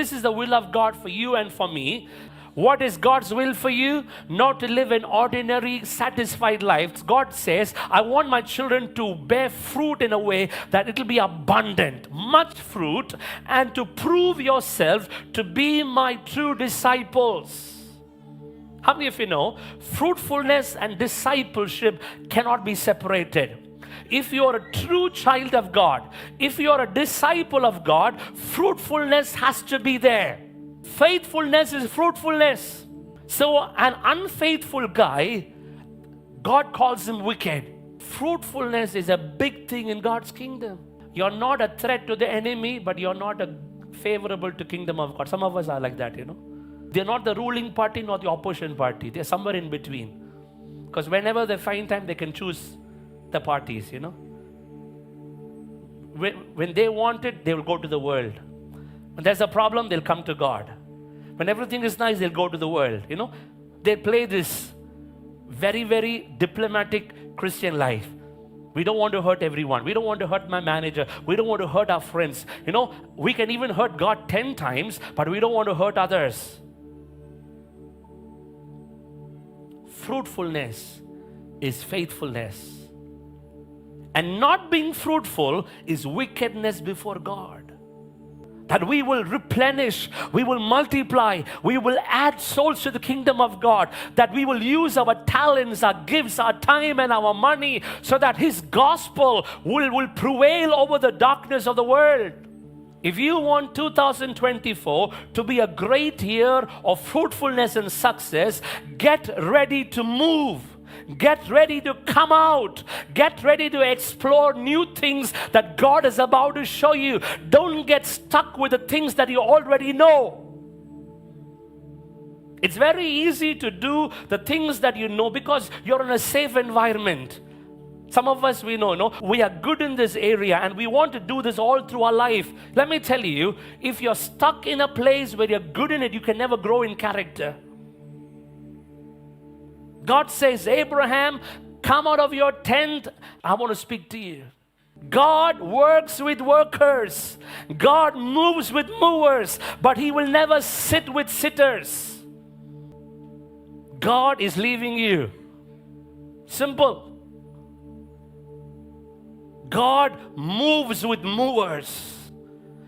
this is the will of God for you and for me. What is God's will for you? Not to live an ordinary, satisfied life. God says, I want my children to bear fruit in a way that it will be abundant, much fruit, and to prove yourself to be my true disciples. How many of you know fruitfulness and discipleship cannot be separated? If you are a true child of God, if you are a disciple of God, fruitfulness has to be there. Faithfulness is fruitfulness. So an unfaithful guy, God calls him wicked. Fruitfulness is a big thing in God's kingdom. You're not a threat to the enemy, but you're not favorable to kingdom of God. Some of us are like that, They're not the ruling party, nor the opposition party. They're somewhere in between. Because whenever they find time, they can choose the parties, When they want it, they will go to the world. When there's a problem, they'll come to God. When everything is nice, they'll go to the world. They play this very, very diplomatic Christian life. We don't want to hurt everyone. We don't want to hurt my manager. We don't want to hurt our friends. We can even hurt God 10 times, but we don't want to hurt others. Fruitfulness is faithfulness. And not being fruitful is wickedness before God. That we will replenish, we will multiply, we will add souls to the kingdom of God. That we will use our talents, our gifts, our time and our money so that His gospel will prevail over the darkness of the world. If you want 2024 to be a great year of fruitfulness and success, get ready to move. Get ready to come out. Get ready to explore new things that God is about to show you. Don't get stuck with the things that you already know. It's very easy to do the things that you know because you're in a safe environment. Some of us, we know, we are good in this area and we want to do this all through our life. Let me tell you, if you're stuck in a place where you're good in it, you can never grow in character. God says, Abraham, come out of your tent. I want to speak to you. God works with workers. God moves with movers, but He will never sit with sitters. God is leaving you. Simple. God moves with movers.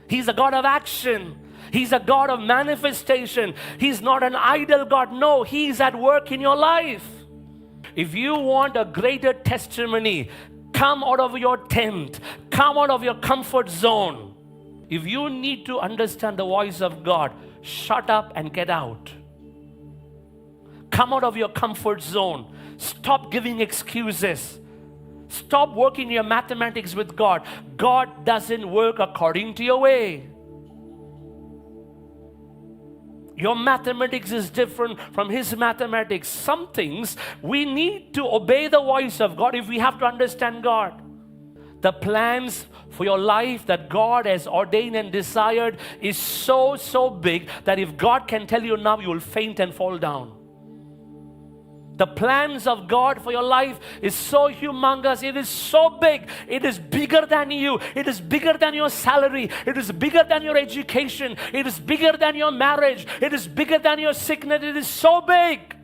He's a God of action. He's a God of manifestation. He's not an idle God. No, He's at work in your life. If you want a greater testimony, come out of your tent. Come out of your comfort zone. If you need to understand the voice of God, shut up and get out. Come out of your comfort zone. Stop giving excuses. Stop working your mathematics with God. God doesn't work according to your way. Your mathematics is different from His mathematics. Some things we need to obey the voice of God if we have to understand God. The plans for your life that God has ordained and desired is so big that if God can tell you now, you will faint and fall down. The plans of God for your life is so humongous. It is so big. It is bigger than you. It is bigger than your salary. It is bigger than your education. It is bigger than your marriage. It is bigger than your sickness. It is so big.